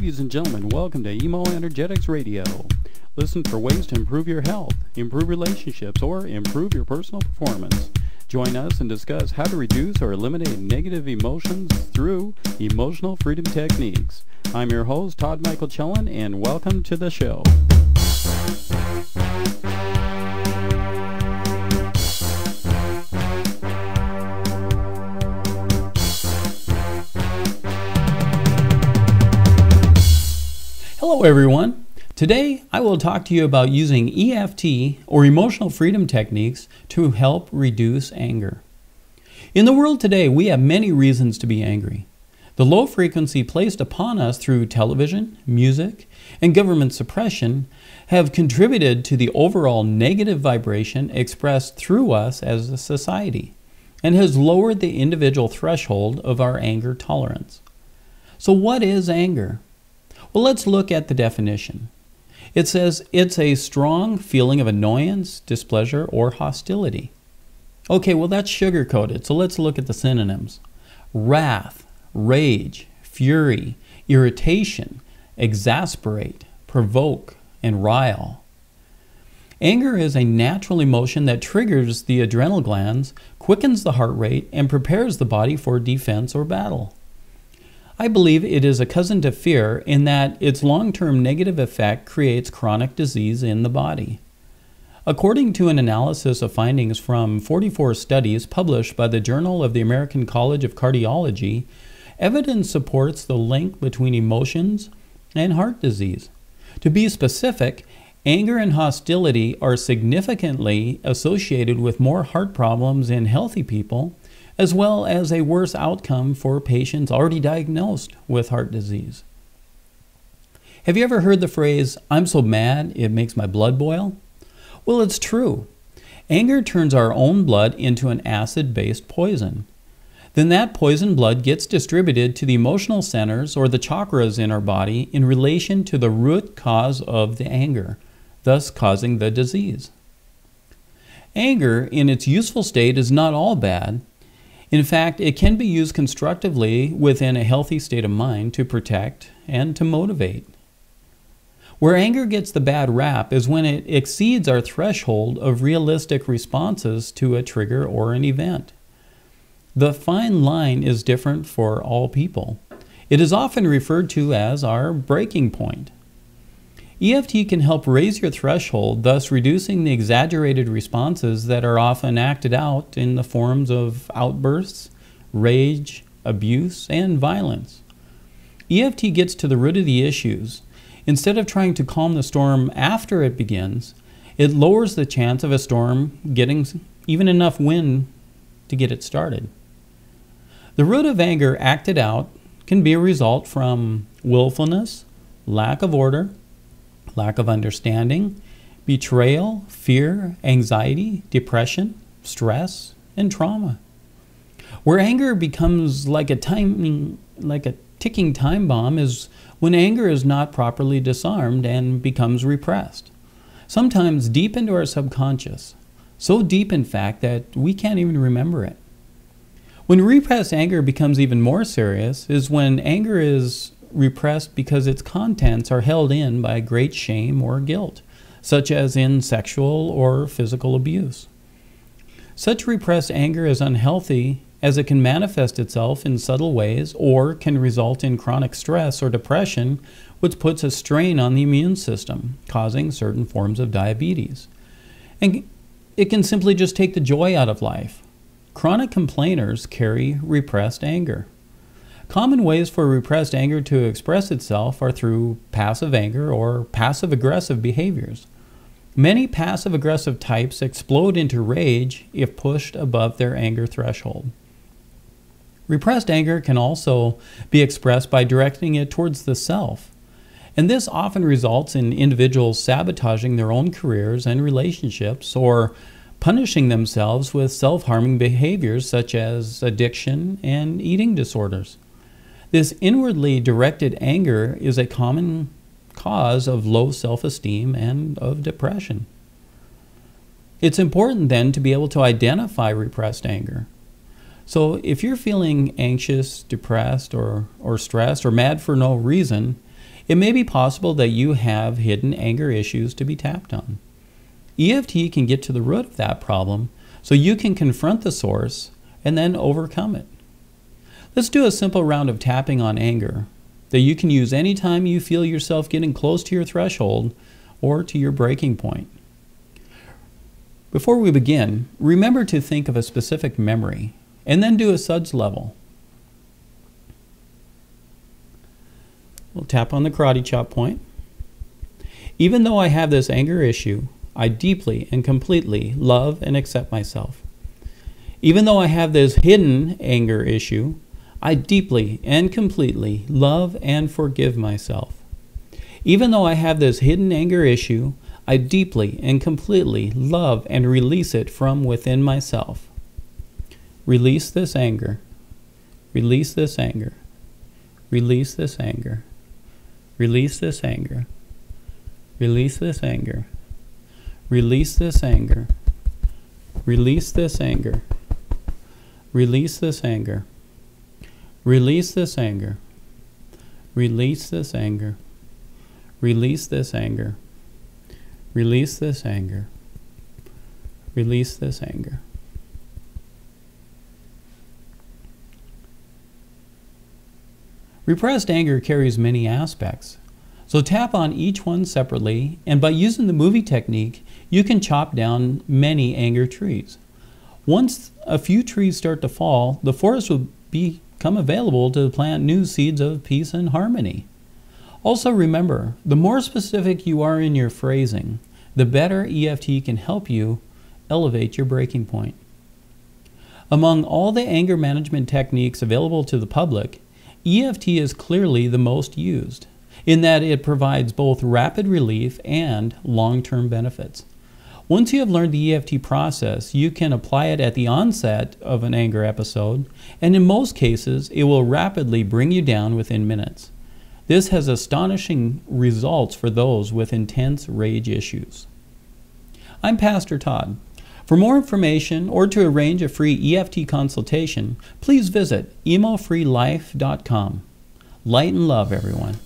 Ladies and gentlemen, welcome to Emo Energetics Radio. Listen for ways to improve your health, improve relationships, or improve your personal performance. Join us and discuss how to reduce or eliminate negative emotions through emotional freedom techniques. I'm your host, Todd Michael Kjelland, and welcome to the show. Hello everyone. Today I will talk to you about using EFT or emotional freedom techniques to help reduce anger. In the world today, we have many reasons to be angry. The low frequency placed upon us through television, music, and government suppression have contributed to the overall negative vibration expressed through us as a society and has lowered the individual threshold of our anger tolerance. So what is anger? Well, let's look at the definition. It says it's a strong feeling of annoyance, displeasure, or hostility. Okay, well that's sugar-coated, so let's look at the synonyms. Wrath, rage, fury, irritation, exasperate, provoke, and rile. Anger is a natural emotion that triggers the adrenal glands, quickens the heart rate, and prepares the body for defense or battle. I believe it is a cousin to fear in that its long-term negative effect creates chronic disease in the body. According to an analysis of findings from 44 studies published by the Journal of the American College of Cardiology, evidence supports the link between emotions and heart disease. To be specific, anger and hostility are significantly associated with more heart problems in healthy people, as well as a worse outcome for patients already diagnosed with heart disease. Have you ever heard the phrase, "I'm so mad it makes my blood boil"? Well, it's true. Anger turns our own blood into an acid-based poison. Then that poison blood gets distributed to the emotional centers or the chakras in our body in relation to the root cause of the anger, thus causing the disease. Anger, in its useful state, is not all bad. In fact, it can be used constructively within a healthy state of mind to protect and to motivate. Where anger gets the bad rap is when it exceeds our threshold of realistic responses to a trigger or an event. The fine line is different for all people. It is often referred to as our breaking point. EFT can help raise your threshold, thus reducing the exaggerated responses that are often acted out in the forms of outbursts, rage, abuse, and violence. EFT gets to the root of the issues. Instead of trying to calm the storm after it begins, it lowers the chance of a storm getting even enough wind to get it started. The root of anger acted out can be a result from willfulness, lack of order, lack of understanding, betrayal, fear, anxiety, depression, stress, and trauma. Where anger becomes like a ticking time bomb is when anger is not properly disarmed and becomes repressed, sometimes deep into our subconscious, so deep in fact that we can't even remember it. When repressed anger becomes even more serious is when anger is repressed because its contents are held in by great shame or guilt, such as in sexual or physical abuse. Such repressed anger is unhealthy as it can manifest itself in subtle ways or can result in chronic stress or depression, which puts a strain on the immune system, causing certain forms of diabetes. And it can simply just take the joy out of life. Chronic complainers carry repressed anger. Common ways for repressed anger to express itself are through passive anger or passive-aggressive behaviors. Many passive-aggressive types explode into rage if pushed above their anger threshold. Repressed anger can also be expressed by directing it towards the self, and this often results in individuals sabotaging their own careers and relationships or punishing themselves with self-harming behaviors such as addiction and eating disorders. This inwardly directed anger is a common cause of low self-esteem and of depression. It's important then to be able to identify repressed anger. So if you're feeling anxious, depressed, or stressed, or mad for no reason, It may be possible that you have hidden anger issues to be tapped on. EFT can get to the root of that problem so you can confront the source and then overcome it. Let's do a simple round of tapping on anger that you can use anytime you feel yourself getting close to your threshold or to your breaking point. Before we begin, remember to think of a specific memory and then do a suds level. We'll tap on the karate chop point. Even though I have this anger issue, I deeply and completely love and accept myself. Even though I have this hidden anger issue, I deeply and completely love and forgive myself. Even though I have this hidden anger issue, I deeply and completely love and release it from within myself. Release this anger. Release this anger. Release this anger. Release this anger. Release this anger. Release this anger. Release this anger. Release this anger. Release this anger. Release this anger. Release this anger. Release this anger. Release this anger. Repressed anger carries many aspects. So tap on each one separately, and by using the movie technique, you can chop down many anger trees. Once a few trees start to fall, the forest will become available to plant new seeds of peace and harmony. Also remember, the more specific you are in your phrasing, the better EFT can help you elevate your breaking point. Among all the anger management techniques available to the public, EFT is clearly the most used, in that it provides both rapid relief and long-term benefits. Once you have learned the EFT process, you can apply it at the onset of an anger episode, and in most cases, it will rapidly bring you down within minutes. This has astonishing results for those with intense rage issues. I'm Pastor Todd. For more information or to arrange a free EFT consultation, please visit emofreelife.com. Light and love, everyone.